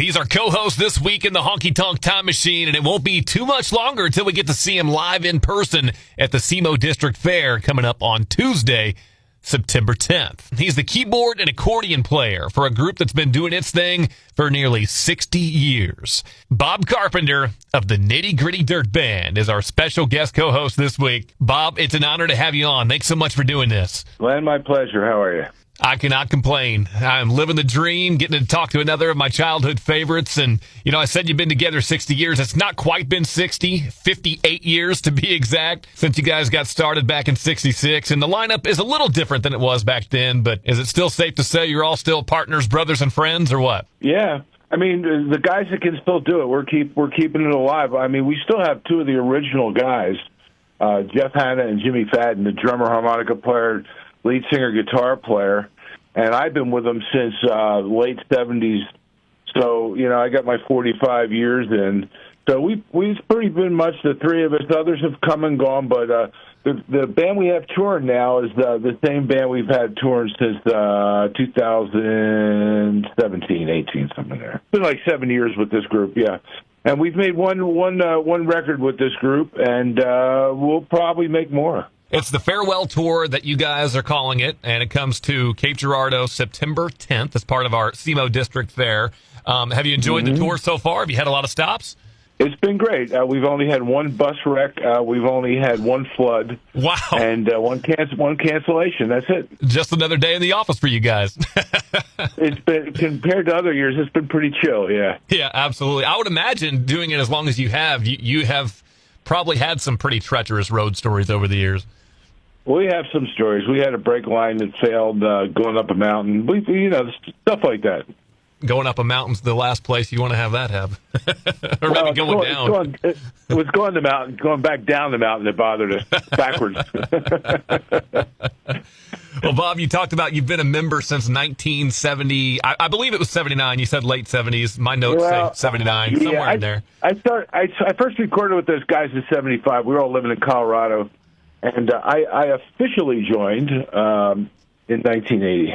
He's our co-host this week in the Honky Tonk Time Machine, and it won't be too much longer until we get to see him live in person at the SEMO District Fair coming up on Tuesday, September 10th. He's the keyboard and accordion player for a group that's been doing its thing for nearly 60 years. Bob Carpenter of the Nitty Gritty Dirt Band is our special guest co-host this week. Bob, it's an honor to have you on. Thanks so much for doing this. Glenn, my pleasure. How are you? I cannot complain. I'm living the dream, getting to talk to another of my childhood favorites. And, I said you've been together 60 years. It's not quite been 60, 58 years to be exact, since you guys got started back in 66. And the lineup is a little different than it was back then. But is it still safe to say you're all still partners, brothers, and friends, or what? Yeah. I mean, the guys that can still do it, we're keeping it alive. I mean, we still have two of the original guys, Jeff Hanna and Jimmy Fadden, the drummer, harmonica player, lead singer, guitar player, and I've been with them since late 70s. So, I got my 45 years in. So we've pretty been much the three of us. Others have come and gone, but the band we have touring now is the same band we've had touring since 2017, 18, something there. It's been like 7 years with this group, yeah. And we've made one record with this group, and we'll probably make more. It's the farewell tour that you guys are calling it, and it comes to Cape Girardeau September 10th as part of our SEMO District Fair. Have you enjoyed the tour so far? Have you had a lot of stops? It's been great. We've only had one bus wreck. We've only had one flood. Wow. And one cancellation. That's it. Just another day in the office for you guys. It's been, compared to other years, it's been pretty chill, yeah. Yeah, absolutely. I would imagine doing it as long as you have probably had some pretty treacherous road stories over the years. We have some stories. We had a brake line that failed going up a mountain. Stuff like that. Going up a mountain's the last place you want to have that happen. Or maybe going down. It was going the mountain, going back down the mountain that bothered us backwards. Well, Bob, you talked about you've been a member since 1970. I believe it was 79. You said late 70s. My notes say 79, somewhere in there. I first recorded with those guys in 75. We were all living in Colorado. And I officially joined in 1980.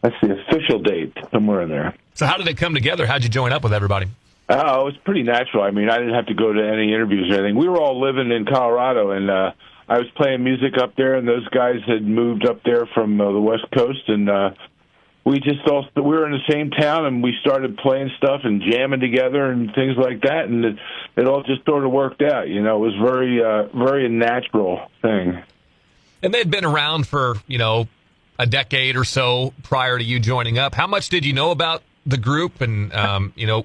That's the official date, somewhere in there. So how did it come together? How'd you join up with everybody? Oh, it was pretty natural. I mean, I didn't have to go to any interviews or anything. We were all living in Colorado, and I was playing music up there, and those guys had moved up there from the West Coast, and we were in the same town, and we started playing stuff and jamming together and things like that, and it all just sort of worked out. It was very natural thing. And they'd been around for, a decade or so prior to you joining up. How much did you know about the group, and,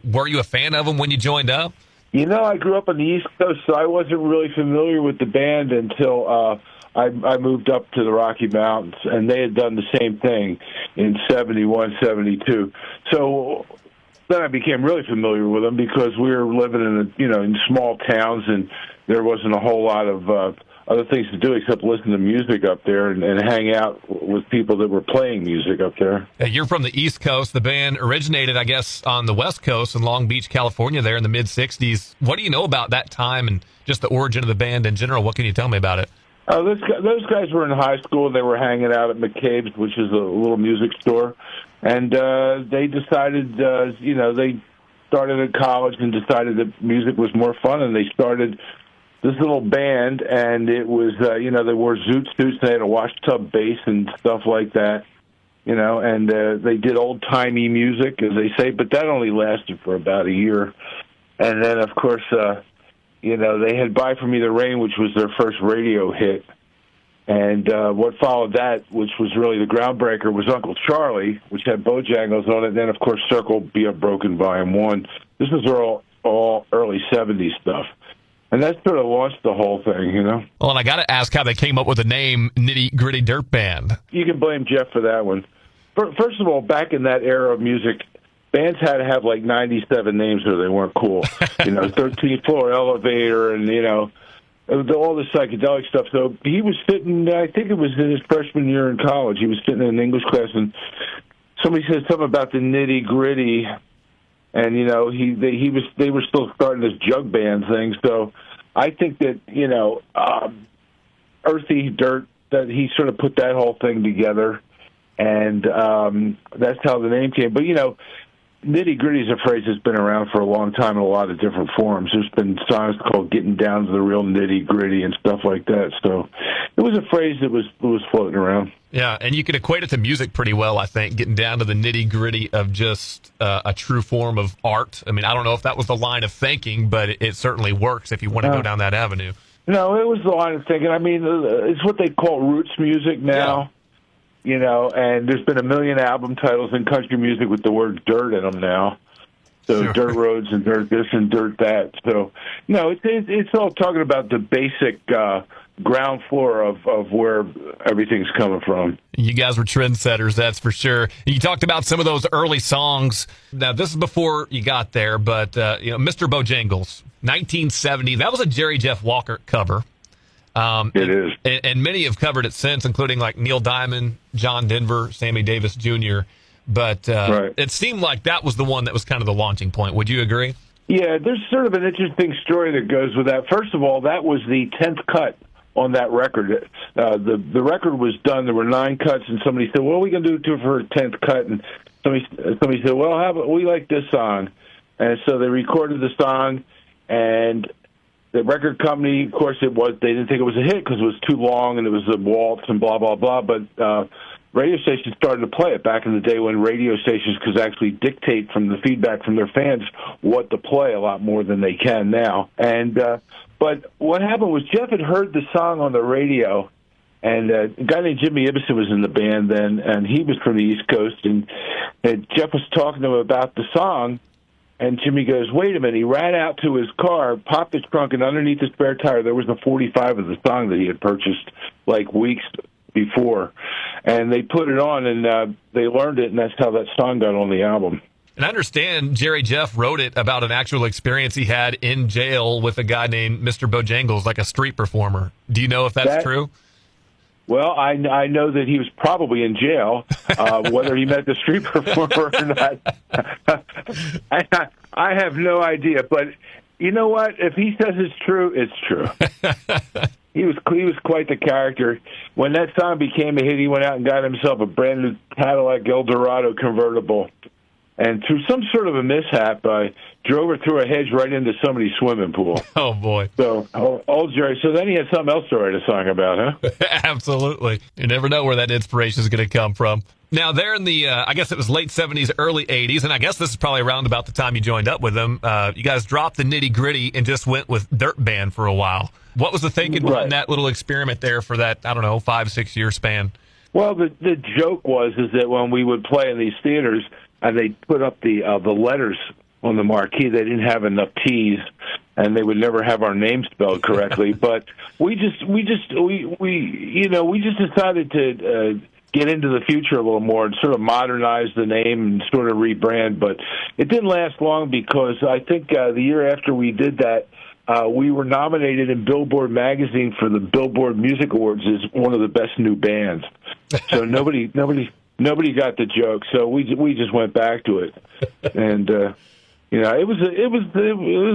were you a fan of them when you joined up? I grew up on the East Coast, so I wasn't really familiar with the band until I moved up to the Rocky Mountains, and they had done the same thing in 71, 72. So then I became really familiar with them because we were living in small towns, and there wasn't a whole lot of other things to do except listen to music up there and hang out with people that were playing music up there. You're from the East Coast. The band originated, I guess, on the West Coast in Long Beach, California, there in the mid-'60s. What do you know about that time and just the origin of the band in general? What can you tell me about it? Those guys were in high school. They were hanging out at McCabe's, which is a little music store. And they decided, they started at college and decided that music was more fun, and they started this little band, and it was, they wore zoot suits, they had a washtub bass and stuff like that, and they did old-timey music, as they say, but that only lasted for about a year. And then, of course, they had Buy For Me the Rain, which was their first radio hit. And what followed that, which was really the groundbreaker, was Uncle Charlie, which had Bojangles on it. And then, of course, Circle Be Unbroken Volume 1. This was all early 70s stuff. And that sort of launched the whole thing, Well, and I got to ask how they came up with the name Nitty Gritty Dirt Band. You can blame Jeff for that one. First of all, back in that era of music, bands had to have like 97 names or they weren't cool. 13th Floor Elevator and, all the psychedelic stuff. So he was sitting, I think it was in his freshman year in college, he was sitting in an English class, and somebody said something about the Nitty Gritty. And they were still starting this jug band thing, so I think that earthy dirt, that he sort of put that whole thing together, and that's how the name came. But nitty-gritty is a phrase that's been around for a long time in a lot of different forms. There's been songs called getting down to the real nitty-gritty and stuff like that. So it was a phrase that was floating around. Yeah, and you can equate it to music pretty well, I think, getting down to the nitty-gritty of just a true form of art. I mean, I don't know if that was the line of thinking, but it certainly works if you want to go down that avenue. No, it was the line of thinking. I mean, it's what they call roots music now. Yeah. And there's been a million album titles in country music with the word dirt in them now. So sure. Dirt roads and dirt this and dirt that. So, it's all talking about the basic ground floor of where everything's coming from. You guys were trendsetters, that's for sure. You talked about some of those early songs. Now, this is before you got there, but, Mr. Bojangles, 1970, that was a Jerry Jeff Walker cover. It is. And many have covered it since, including like Neil Diamond, John Denver, Sammy Davis Jr., but right. It seemed like that was the one that was kind of the launching point. Would you agree? Yeah, there's sort of an interesting story that goes with that. First of all, that was the 10th cut on that record. The record was done. There were 9 cuts, and somebody said, "What are we going to do for a 10th cut?" And somebody said, "Well, how about we like this song?" And so they recorded the song, and the record company, of course, they didn't think it was a hit because it was too long and it was a waltz and blah blah blah. But radio stations started to play it back in the day when radio stations could actually dictate from the feedback from their fans what to play a lot more than they can now. And but what happened was Jeff had heard the song on the radio, and a guy named Jimmy Ibbotson was in the band then, and he was from the East Coast, and Jeff was talking to him about the song, and Jimmy goes, "Wait a minute." He ran out to his car, popped his trunk, and underneath the spare tire there was a 45 of the song that he had purchased like weeks before. And they put it on, and they learned it, and that's how that song got on the album. And I understand Jerry Jeff wrote it about an actual experience he had in jail with a guy named Mr. Bojangles, like a street performer. Do you know if that's true? Well, I know that he was probably in jail. Whether he met the street performer or not, I have no idea. But you know what? If he says it's true, it's true. He was quite the character. When that song became a hit, he went out and got himself a brand new Cadillac Eldorado convertible. And through some sort of a mishap, drove her through a hedge right into somebody's swimming pool. Oh, boy. So, old Jerry. So then he had something else to write a song about, huh? Absolutely. You never know where that inspiration is going to come from. Now, there in the, I guess it was late 70s, early 80s, and I guess this is probably around about the time you joined up with them. You guys dropped the Nitty Gritty and just went with Dirt Band for a while. What was the thinking behind that little experiment there for that, 5-6 year span? Well, the joke was that when we would play in these theaters, and they put up the letters on the marquee, they didn't have enough T's, and they would never have our name spelled correctly. But we just decided to get into the future a little more and sort of modernize the name and sort of rebrand. But it didn't last long because I think the year after we did that, we were nominated in Billboard magazine for the Billboard Music Awards as one of the best new bands. So nobody got the joke. So we just went back to it, and it was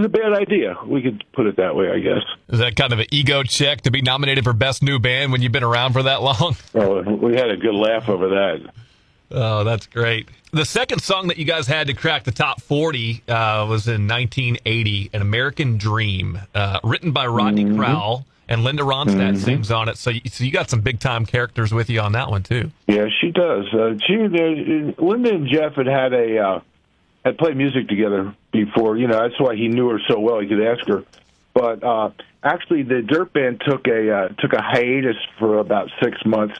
a bad idea. We could put it that way, I guess. Is that kind of an ego check to be nominated for best new band when you've been around for that long? Oh, we had a good laugh over that. Oh, that's great. The second song that you guys had to crack the top 40 was in 1980, An American Dream, written by Rodney Crowell, and Linda Ronstadt sings on it. So you got some big-time characters with you on that one, too. Yeah, she does. Linda and Jeff had played music together before. That's why he knew her so well. He could ask her. But actually, the Dirt Band took a hiatus for about 6 months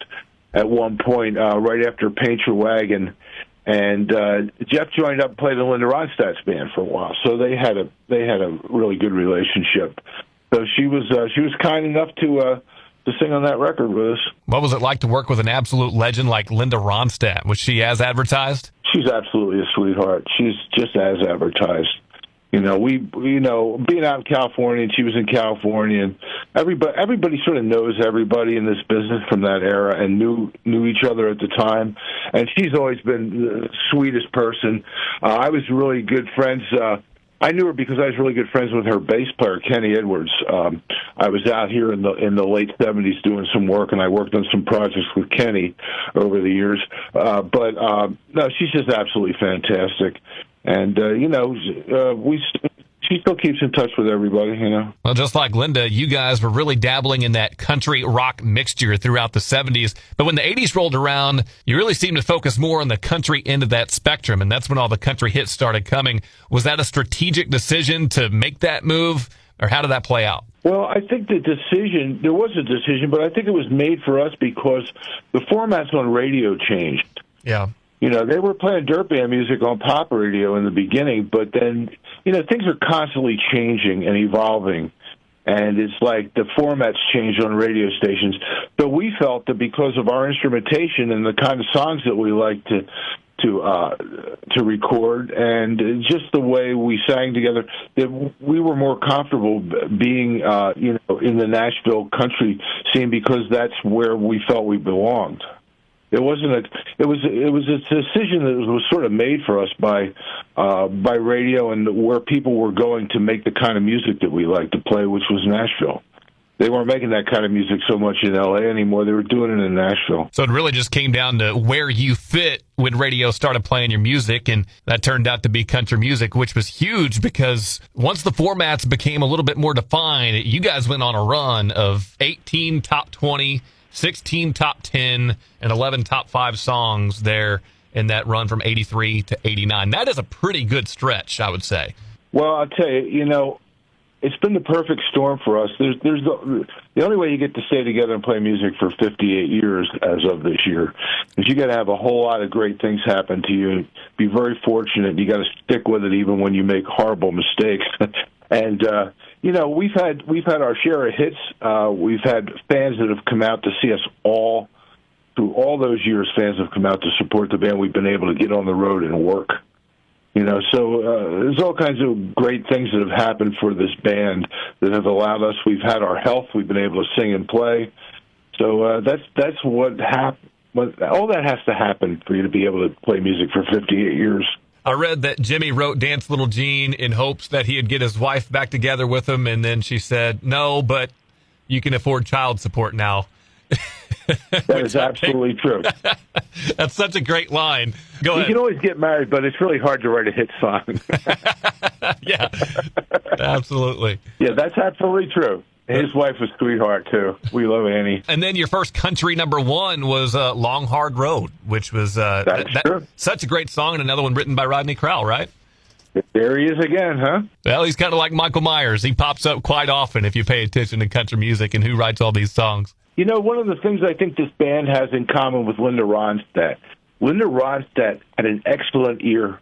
at one point, right after Paint Your Wagon, and Jeff joined up and played in Linda Ronstadt's band for a while. So they had a really good relationship. So she was kind enough to sing on that record with us. What was it like to work with an absolute legend like Linda Ronstadt? Was she as advertised? She's absolutely a sweetheart. She's just as advertised. Being out in California, and she was in California, and everybody sort of knows everybody in this business from that era and knew each other at the time. And she's always been the sweetest person. I was really good friends. I knew her because I was really good friends with her bass player, Kenny Edwards. I was out here in the late 70s doing some work, and I worked on some projects with Kenny over the years. But no, she's just absolutely fantastic. And she still keeps in touch with everybody, Well, just like Linda, you guys were really dabbling in that country rock mixture throughout the 70s. But when the 80s rolled around, you really seemed to focus more on the country end of that spectrum, and that's when all the country hits started coming. Was that a strategic decision to make that move, or how did that play out? Well, I think there was a decision, but I think it was made for us because the formats on radio changed. Yeah. They were playing dirt band music on pop radio in the beginning, but then, things are constantly changing and evolving. And it's like the formats change on radio stations. So we felt that because of our instrumentation and the kind of songs that we like to record, and just the way we sang together, that we were more comfortable being, in the Nashville country scene because that's where we felt we belonged. It was a decision that was sort of made for us by radio and where people were going to make the kind of music that we like to play, which was Nashville. They weren't making that kind of music so much in L.A. anymore. They were doing it in Nashville. So it really just came down to where you fit when radio started playing your music, and that turned out to be country music, which was huge because once the formats became a little bit more defined, you guys went on a run of 18 top 20, 16 top 10, and 11 top 5 songs there in that run from 83 to 89. That is a pretty good stretch, I would say. Well, I'll tell you, it's been the perfect storm for us. There's the only way you get to stay together and play music for 58 years as of this year is you got to have a whole lot of great things happen to you. Be very fortunate. You got to stick with it even when you make horrible mistakes. And we've had our share of hits. We've had fans that have come out to see us all through all those years. Fans have come out to support the band. We've been able to get on the road and work. So there's all kinds of great things that have happened for this band that have allowed us. We've had our health. We've been able to sing and play. So that's what happened. All that has to happen for you to be able to play music for 58 years. I read that Jimmy wrote Dance Little Jean in hopes that he'd get his wife back together with him, and then she said, no, but you can afford child support now. That is absolutely true. That's such a great line. Go ahead. You can always get married, but it's really hard to write a hit song. Yeah, absolutely. Yeah, that's absolutely true. His wife was a sweetheart, too. We love Annie. And then your first country number one was Long Hard Road, which was true. Such a great song, and another one written by Rodney Crowell, right? There he is again, huh? Well, he's kind of like Michael Myers. He pops up quite often if you pay attention to country music and who writes all these songs. One of the things I think this band has in common with Linda Ronstadt had an excellent ear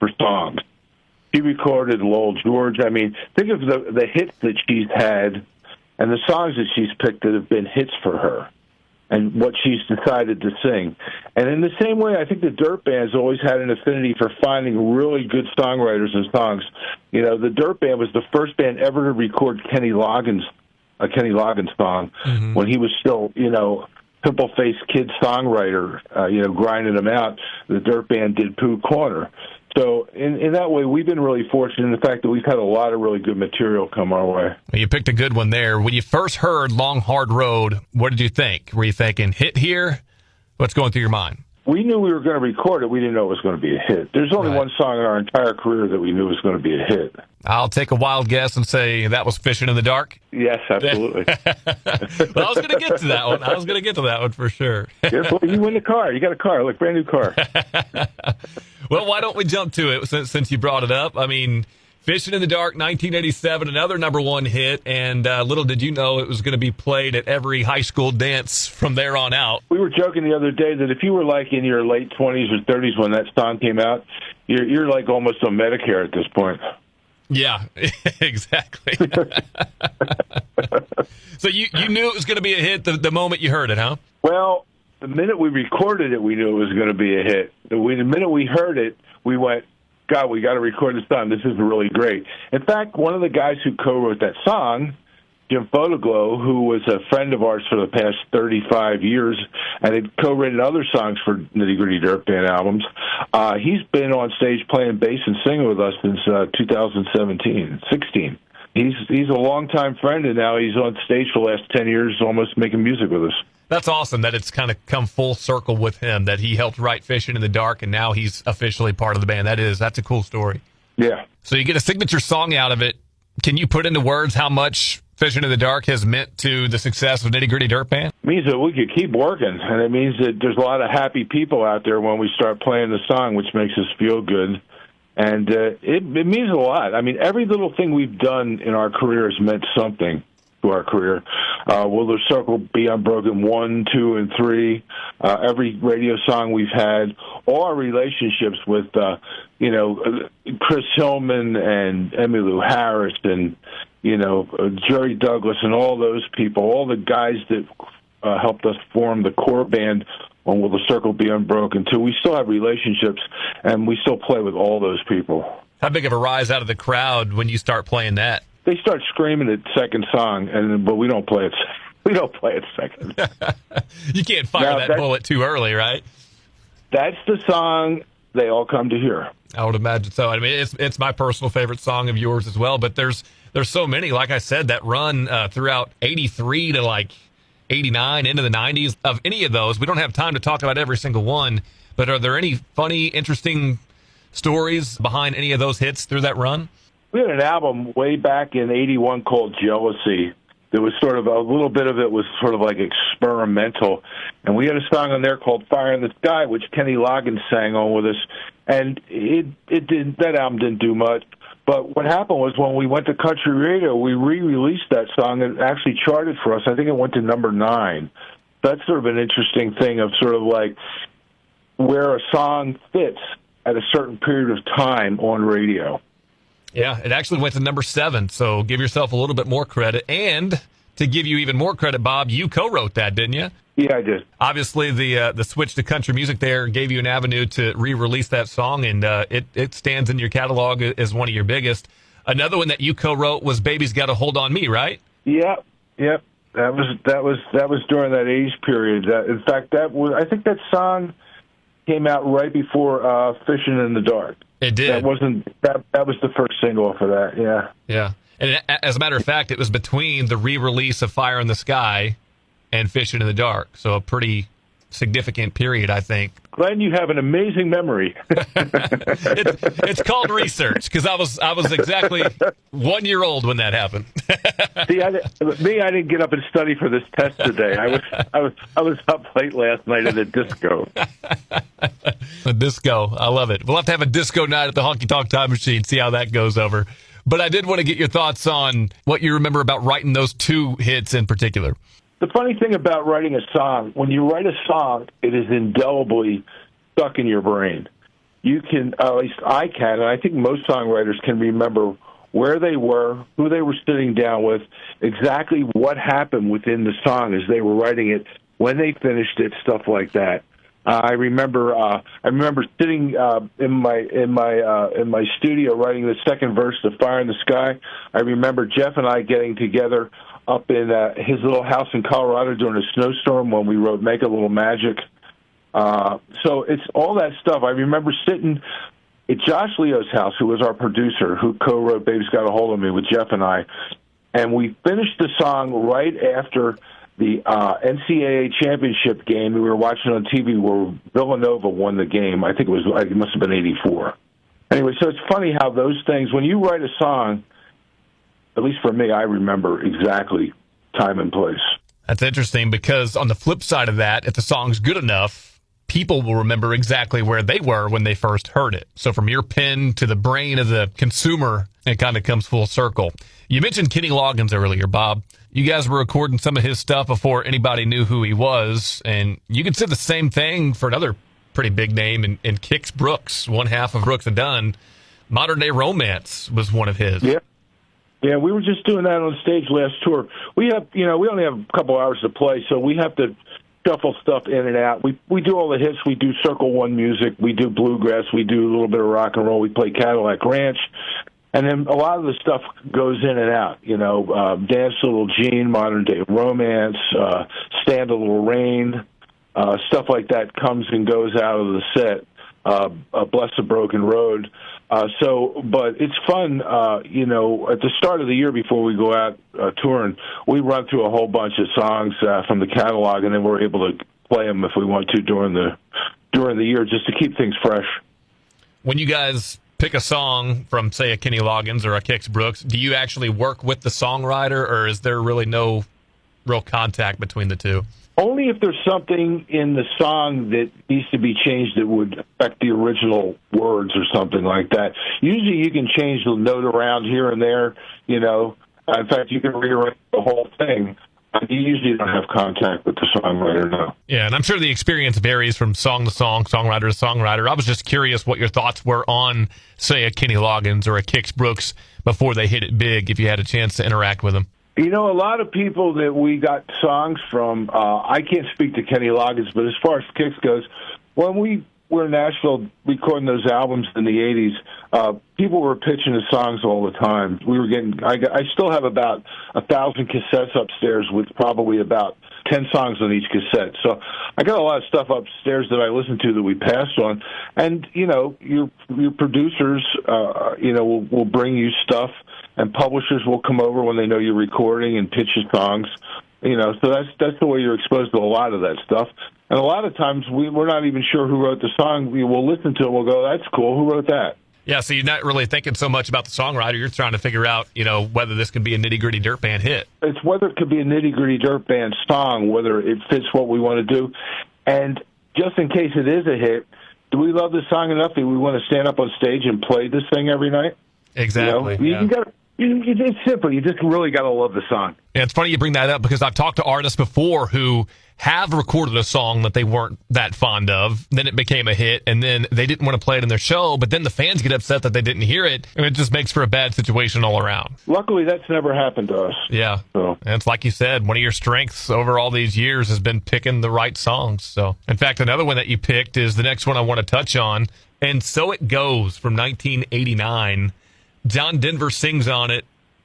for songs. She recorded Lowell George. I mean, think of the hits that she's had and the songs that she's picked that have been hits for her and what she's decided to sing. And in the same way, I think the Dirt Band's always had an affinity for finding really good songwriters and songs. The Dirt Band was the first band ever to record Kenny Loggins song when he was still, simple-faced kid songwriter, grinding them out. The Dirt Band did Pooh Corner. So in that way, we've been really fortunate in the fact that we've had a lot of really good material come our way. Well, you picked a good one there. When you first heard Long Hard Road, what did you think? Were you thinking hit here? What's going through your mind? We knew we were going to record it. We didn't know it was going to be a hit. There's only one song in our entire career that we knew was going to be a hit. I'll take a wild guess and say that was Fishing in the Dark. Yes, absolutely. Well, I was going to get to that one for sure. Well, you win the car. You got a car, like brand new car. Well, why don't we jump to it since you brought it up? I mean, Fishing in the Dark, 1987, another number one hit, and little did you know it was going to be played at every high school dance from there on out. We were joking the other day that if you were like in your late 20s or 30s when that song came out, you're like almost on Medicare at this point. Yeah, exactly. So you knew it was going to be a hit the moment you heard it, huh? Well, the minute we recorded it, we knew it was going to be a hit. The minute we heard it, we went, God, we got to record this song. This is really great. In fact, one of the guys who co-wrote that song, Jim Photoglow, who was a friend of ours for the past 35 years and had co-written other songs for Nitty Gritty Dirt Band albums, he's been on stage playing bass and singing with us since 16. He's a longtime friend, and now he's on stage for the last 10 years almost making music with us. That's awesome that it's kind of come full circle with him, that he helped write Fishing in the Dark, and now he's officially part of the band. That's a cool story. Yeah. So you get a signature song out of it. Can you put into words how much Fishing in the Dark has meant to the success of Nitty Gritty Dirt Band? It means that we could keep working, and it means that there's a lot of happy people out there when we start playing the song, which makes us feel good. And it means a lot. I mean, every little thing we've done in our career has meant something to our career. Will the Circle Be Unbroken 1, 2, and 3? Every radio song we've had, all our relationships with, Chris Hillman and Emmylou Harris and, Jerry Douglas and all those people, all the guys that helped us form the core band on Will the Circle Be Unbroken 2. We still have relationships, and we still play with all those people. How big of a rise out of the crowd when you start playing that? They start screaming at second song, but we don't play it. We don't play it second. You can't fire that bullet too early, right? That's the song they all come to hear. I would imagine so. I mean, it's my personal favorite song of yours as well. But there's so many. Like I said, that run throughout '83 to like '89 into the '90s. Of any of those, we don't have time to talk about every single one. But are there any funny, interesting stories behind any of those hits through that run? We had an album way back in '81 called Jealousy. There was sort of a little bit of it was sort of like experimental. And we had a song on there called Fire in the Sky, which Kenny Loggins sang on with us. And that album didn't do much. But what happened was when we went to country radio, we re-released that song and it actually charted for us. I think it went to number 9. That's sort of an interesting thing of sort of like where a song fits at a certain period of time on radio. Yeah, it actually went to number 7, so give yourself a little bit more credit. And to give you even more credit, Bob, you co-wrote that, didn't you? Yeah, I did. Obviously, the switch to country music there gave you an avenue to re-release that song, and it stands in your catalog as one of your biggest. Another one that you co-wrote was "Baby's Got a Hold on Me," right? Yep. That was during that age period. In fact, I think that song came out right before "Fishing in the Dark." It did. That was the first single for that. Yeah. Yeah. And as a matter of fact, it was between the re-release of Fire in the Sky and Fishing in the Dark. So a pretty significant period, I think. Glenn, you have an amazing memory. It's called research, because I was exactly 1 year old when that happened. See, I didn't get up and study for this test today. I was up late last night at a disco. A disco, I love it. We'll have to have a disco night at the Honky Tonk Time Machine. See how that goes over. But I did want to get your thoughts on what you remember about writing those 2 hits in particular. The funny thing about writing a song, when you write a song, it is indelibly stuck in your brain. You can, at least I can, and I think most songwriters can remember where they were, who they were sitting down with, exactly what happened within the song as they were writing it, when they finished it, stuff like that. I remember sitting in my studio writing the second verse of Fire in the Sky. I remember Jeff and I getting together up in his little house in Colorado during a snowstorm when we wrote Make a Little Magic. So it's all that stuff. I remember sitting at Josh Leo's house, who was our producer, who co-wrote Baby's Got a Hold on Me with Jeff and I, and we finished the song right after the NCAA championship game we were watching on TV where Villanova won the game. I think it must have been 84. Anyway, so it's funny how those things, when you write a song, at least for me, I remember exactly time and place. That's interesting, because on the flip side of that, if the song's good enough, people will remember exactly where they were when they first heard it. So from your pen to the brain of the consumer, it kind of comes full circle. You mentioned Kenny Loggins earlier, Bob. You guys were recording some of his stuff before anybody knew who he was, and you could say the same thing for another pretty big name in Kix Brooks, one half of Brooks and Dunn. Modern Day Romance was one of his. Yeah, we were just doing that on stage last tour. We only have a couple hours to play, so we have to shuffle stuff in and out. We do all the hits. We do Circle One music. We do bluegrass. We do a little bit of rock and roll. We play Cadillac Ranch. And then a lot of the stuff goes in and out, Dance a Little Gene, Modern Day Romance, Stand a Little Rain, stuff like that comes and goes out of the set. Bless the Broken Road. But it's fun, you know, at the start of the year before we go out touring, we run through a whole bunch of songs from the catalog, and then we're able to play them if we want to during the year, just to keep things fresh. When you guys pick a song from, say, a Kenny Loggins or a Kix Brooks, do you actually work with the songwriter, or is there really no real contact between the two? Only if there's something in the song that needs to be changed that would affect the original words or something like that. Usually you can change the note around here and there, you know. In fact, you can rewrite the whole thing. You usually don't have contact with the songwriter, no. Yeah, and I'm sure the experience varies from song to song, songwriter to songwriter. I was just curious what your thoughts were on, say, a Kenny Loggins or a Kix Brooks before they hit it big, if you had a chance to interact with them. You know, a lot of people that we got songs from, I can't speak to Kenny Loggins, but as far as Kix goes, when we were in Nashville recording those albums in the 80s, people were pitching the songs all the time. We were getting, I still have about 1,000 cassettes upstairs with probably about 10 songs on each cassette. So I got a lot of stuff upstairs that I listened to that we passed on. And, you know, your producers, you know, will bring you stuff, and publishers will come over when they know you're recording and pitch your songs. You know, so that's the way you're exposed to a lot of that stuff. And a lot of times we're not even sure who wrote the song. We'll listen to it, we'll go, that's cool, who wrote that? Yeah, so you're not really thinking so much about the songwriter. You're trying to figure out, you know, whether this could be a nitty-gritty dirt band hit. It's whether it could be a nitty-gritty dirt band song, whether it fits what we want to do. And just in case it is a hit, do we love the song enough that we want to stand up on stage and play this thing every night? Exactly. You know? It's simple. You just really got to love the song. Yeah, it's funny you bring that up because I've talked to artists before who have recorded a song that they weren't that fond of. Then it became a hit, and then they didn't want to play it in their show, but then the fans get upset that they didn't hear it, and it just makes for a bad situation all around. Luckily, that's never happened to us. Yeah. So. And it's like you said, one of your strengths over all these years has been picking the right songs. So, in fact, another one that you picked is the next one I want to touch on, And So It Goes from 1989. John Denver sings on it,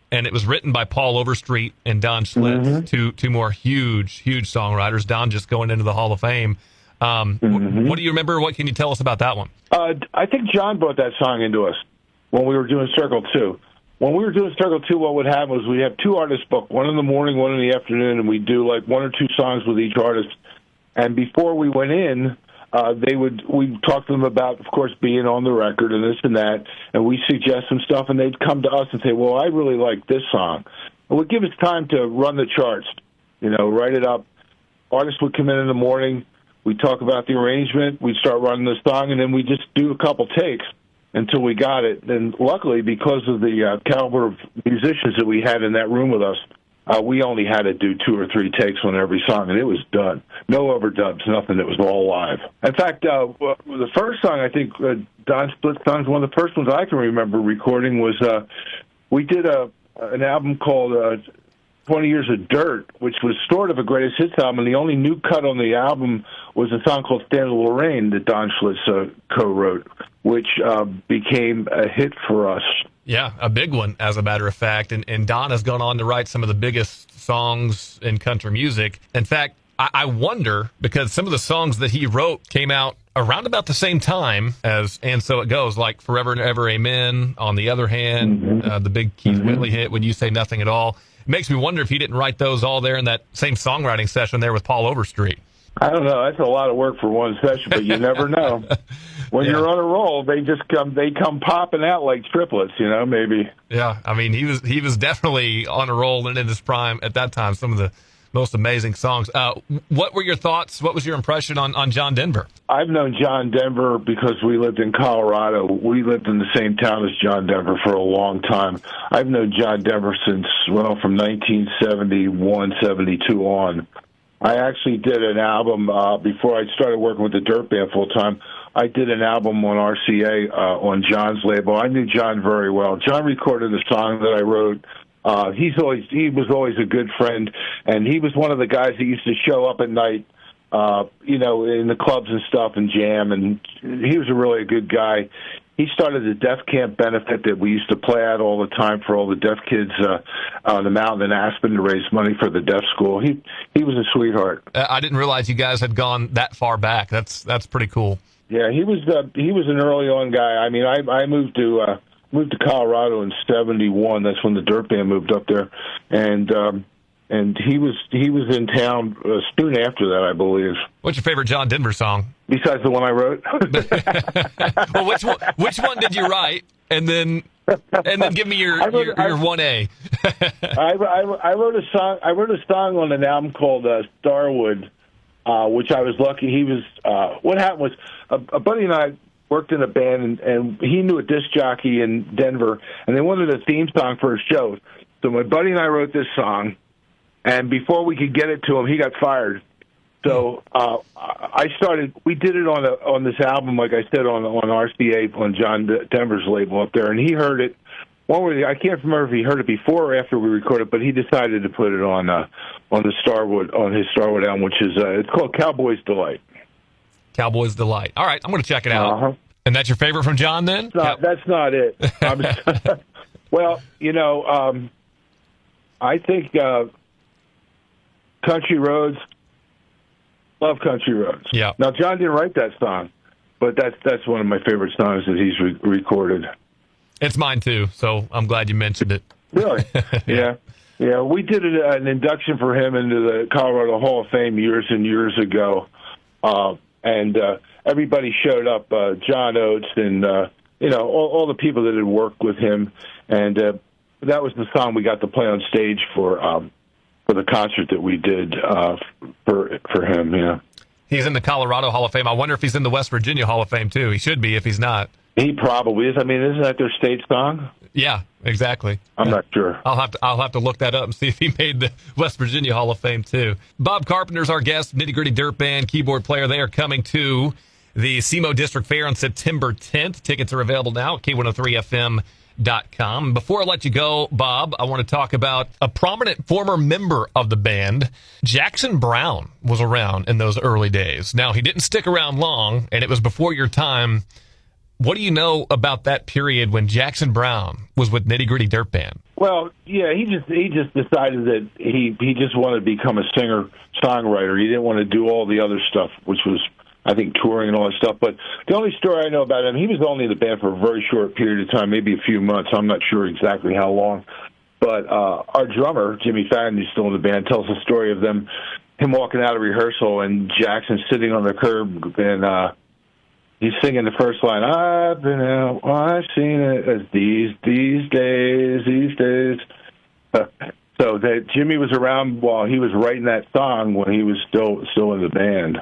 and it was written by Paul Overstreet and Don Schlitz, two more huge songwriters. Don just going into the Hall of Fame. What do you remember? What can you tell us about that one? I think John brought that song into us when we were doing Circle 2. When we were doing Circle 2, what would happen was we'd have two artists booked, one in the morning, one in the afternoon, and we'd do like one or two songs with each artist. And before we went in, we'd talk to them about, of course, being on the record and this and that, and we suggest some stuff, and they'd come to us and say, well, I really like this song. And we'd give us time to run the charts, you know, write it up. Artists would come in the morning, we'd talk about the arrangement, we'd start running the song, and then we'd just do a couple takes until we got it. And luckily, because of the caliber of musicians that we had in that room with us, we only had to do 2 or 3 takes on every song, and it was done. No overdubs, nothing. It was all live. In fact, the first song, I think, Don Split Songs, one of the first ones I can remember recording was we did an album called 20 Years of Dirt, which was sort of a greatest hits album, and the only new cut on the album was a song called Stand of Lorraine that Don Schlitz co-wrote, which became a hit for us. Yeah, a big one, as a matter of fact. And Don has gone on to write some of the biggest songs in country music. In fact, I wonder, because some of the songs that he wrote came out around about the same time as And So It Goes, like Forever and Ever Amen, On the Other Hand, the big Keith Whitley hit, When You Say Nothing at All. It makes me wonder if he didn't write those all there in that same songwriting session there with Paul Overstreet. I don't know. That's a lot of work for one session, but you never know. When you're on a roll, they come popping out like triplets, you know, maybe. Yeah, I mean, he was definitely on a roll and in his prime at that time. Some of the most amazing songs. What were your thoughts? What was your impression on John Denver? I've known John Denver because we lived in Colorado. We lived in the same town as John Denver for a long time. I've known John Denver since, well, from 1971, 72 on. I actually did an album before I started working with the Dirt Band full time. I did an album on RCA on John's label. I knew John very well. John recorded a song that I wrote. He was always a good friend, and he was one of the guys that used to show up at night, you know, in the clubs and stuff and jam, and he was really a good guy. He started a deaf camp benefit that we used to play at all the time for all the deaf kids on the mountain in Aspen to raise money for the deaf school. He was a sweetheart. I didn't realize you guys had gone that far back. That's pretty cool. Yeah, he was an early on guy. I mean, I moved to Colorado in '71. That's when the Dirt Band moved up there, and he was in town soon after that, I believe. What's your favorite John Denver song? Besides the one I wrote. Well, which one did you write? And then give me your 1A. I wrote a song. I wrote a song on an album called Starwood, which I was lucky. He was. What happened was a buddy and I worked in a band, and he knew a disc jockey in Denver, and they wanted a theme song for his show. So my buddy and I wrote this song, and before we could get it to him, he got fired. So we did it on this album, like I said, on RCA, on John Denver's label up there, and he heard it. I can't remember if he heard it before or after we recorded, but he decided to put it on his Starwood album, which is it's called Cowboy's Delight. Cowboy's Delight. All right, I'm going to check it out. Uh-huh. And that's your favorite from John, then? That's not it. Well, I think Country Roads. Love Country Roads. Yeah. Now, John didn't write that song, but that's one of my favorite songs that he's recorded. It's mine, too, so I'm glad you mentioned it. Really? Yeah. Yeah, we did an induction for him into the Colorado Hall of Fame years and years ago, and everybody showed up, John Oates and, all the people that had worked with him, and that was the song we got to play on stage for the concert that we did for him. Yeah, he's in the Colorado Hall of Fame. I wonder if he's in the West Virginia Hall of Fame too. He should be if he's not. He probably is. I mean, isn't that their state song? Yeah, exactly. I'm not sure. I'll have to look that up and see if he made the West Virginia Hall of Fame too. Bob Carpenter's our guest, Nitty Gritty Dirt Band keyboard player. They are coming to the SEMO District Fair on September 10th. Tickets are available now at K103FM.com. Before I let you go, Bob, I want to talk about a prominent former member of the band. Jackson Browne was around in those early days. Now, he didn't stick around long, and it was before your time. What do you know about that period when Jackson Browne was with Nitty Gritty Dirt Band? Well, yeah, he just decided that he just wanted to become a singer-songwriter. He didn't want to do all the other stuff, which was, I think, touring and all that stuff. But the only story I know about him, he was only in the band for a very short period of time, maybe a few months. I'm not sure exactly how long. But our drummer, Jimmy Fadden, who's still in the band, tells the story of him walking out of rehearsal and Jackson sitting on the curb, and he's singing the first line, I've been out, I've seen it as these days. So that Jimmy was around while he was writing that song when he was still in the band.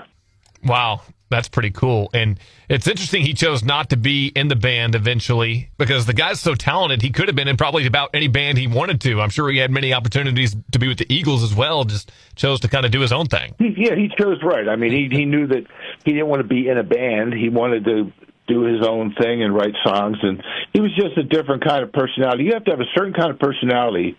Wow, that's pretty cool. And it's interesting he chose not to be in the band eventually because the guy's so talented. He could have been in probably about any band he wanted to. I'm sure he had many opportunities to be with the Eagles as well, just chose to kind of do his own thing. He chose right. I mean, he knew that he didn't want to be in a band. He wanted to do his own thing and write songs, and he was just a different kind of personality. You have to have a certain kind of personality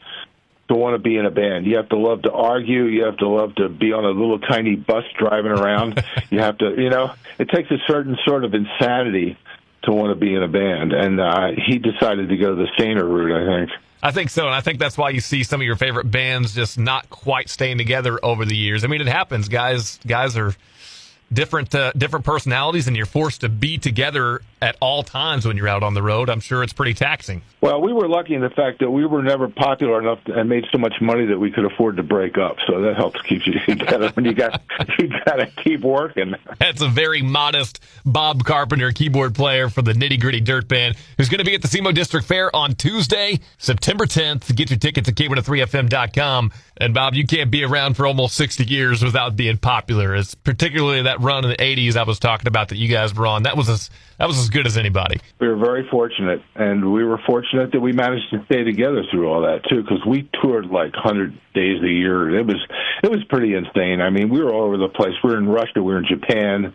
to want to be in a band. You have to love to argue. You have to love to be on a little tiny bus driving around. You have to, it takes a certain sort of insanity to want to be in a band. And he decided to go the saner route, I think. I think so, and I think that's why you see some of your favorite bands just not quite staying together over the years. I mean, it happens. Guys are different personalities, and you're forced to be together at all times when you're out on the road. I'm sure it's pretty taxing. Well, we were lucky in the fact that we were never popular enough and made so much money that we could afford to break up. So that helps keep you together when you got to keep working. That's a very modest Bob Carpenter, keyboard player for the Nitty Gritty Dirt Band, who's going to be at the SEMO District Fair on Tuesday, September 10th. Get your tickets at K103FM.com. And Bob, you can't be around for almost 60 years without being popular. It's particularly that run in the 80s I was talking about that you guys were on. That was as good as anybody. We were very fortunate, and we were fortunate that we managed to stay together through all that too, because we toured like 100 days a year. It was pretty insane. I mean, we were all over the place. We were in Russia. We were in Japan.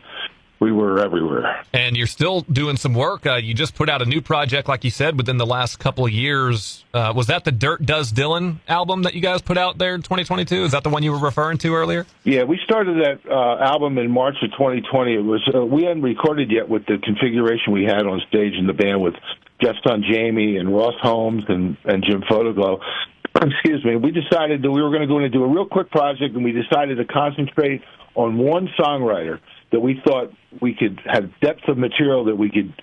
We were everywhere. And you're still doing some work. You just put out a new project, like you said, within the last couple of years. Was that the Dirt Does Dylan album that you guys put out there in 2022? Is that the one you were referring to earlier? Yeah, we started that album in March of 2020. It was we hadn't recorded yet with the configuration we had on stage in the band with Jeff's son Jamie and Ross Holmes and Jim Photoglow. excuse me, we decided that we were going to do a real quick project, and we decided to concentrate on one songwriter that we thought we could have depth of material that we could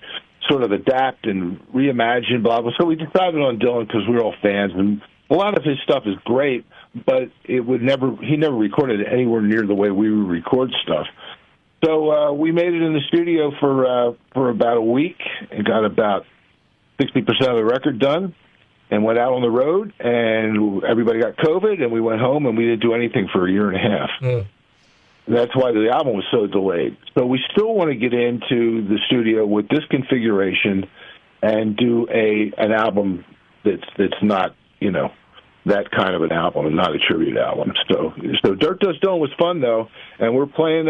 sort of adapt and reimagine, blah, blah. So we decided on Dylan because we were all fans, and a lot of his stuff is great, but he never recorded it anywhere near the way we would record stuff. So we made it in the studio for about a week and got about 60% of the record done, and went out on the road, and everybody got COVID, and we went home, and we didn't do anything for a year and a half. That's why the album was so delayed. So we still want to get into the studio with this configuration and do an album that's not, that kind of an album and not a tribute album. So Dirt Does Dylan was fun, though, and we're playing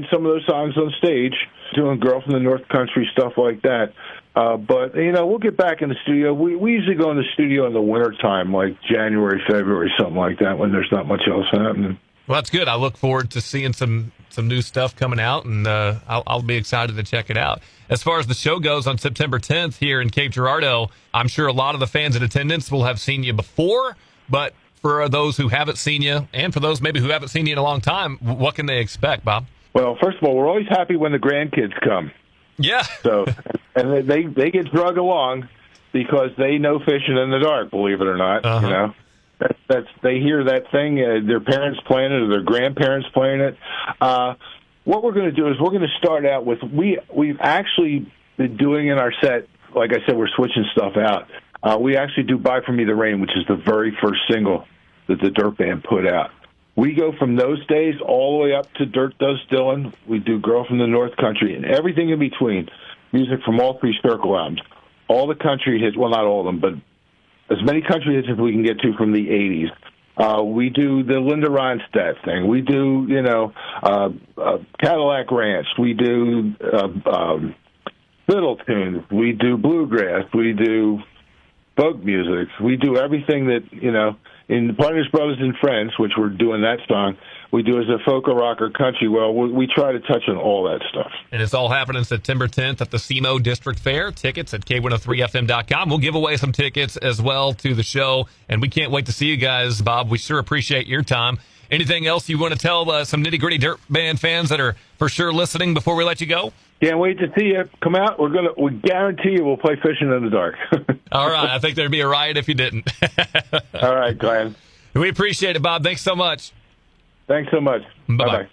some of those songs on stage, doing Girl from the North Country, stuff like that. But, we'll get back in the studio. We usually go in the studio in the wintertime, like January, February, something like that, when there's not much else happening. Well, that's good. I look forward to seeing some new stuff coming out, and I'll be excited to check it out. As far as the show goes on September 10th here in Cape Girardeau, I'm sure a lot of the fans in attendance will have seen you before, but for those who haven't seen you, and for those maybe who haven't seen you in a long time, what can they expect, Bob? Well, first of all, we're always happy when the grandkids come. Yeah. So, and they get drug along because they know fishing in the dark, believe it or not, They hear that thing, their parents playing it or their grandparents playing it. What we're going to do is we're going to start out with, we've actually been doing in our set, like I said, we're switching stuff out. We actually do Buy For Me the Rain, which is the very first single that the Dirt Band put out. We go from those days all the way up to Dirt Does Dylan. We do Girl from the North Country and everything in between. Music from all three Circle albums. All the country hits, well, not all of them, but as many country hits as we can get to from the 80s. We do the Linda Ronstadt thing. We do, Cadillac Ranch. We do fiddle tunes. We do bluegrass. We do folk music. We do everything that, in Partners, Brothers, and Friends, which we're doing that song, we do as a folk or rock or country. Well, we try to touch on all that stuff. And it's all happening September 10th at the SEMO District Fair. Tickets at K103FM.com. We'll give away some tickets as well to the show, and we can't wait to see you guys, Bob. We sure appreciate your time. Anything else you want to tell some nitty-gritty Dirt Band fans that are for sure listening before we let you go? Can't wait to see you. Come out. We guarantee you we'll play Fishing in the Dark. All right. I think there'd be a riot if you didn't. All right, Glenn. We appreciate it, Bob. Thanks so much. Thanks so much. Bye-bye. Bye-bye.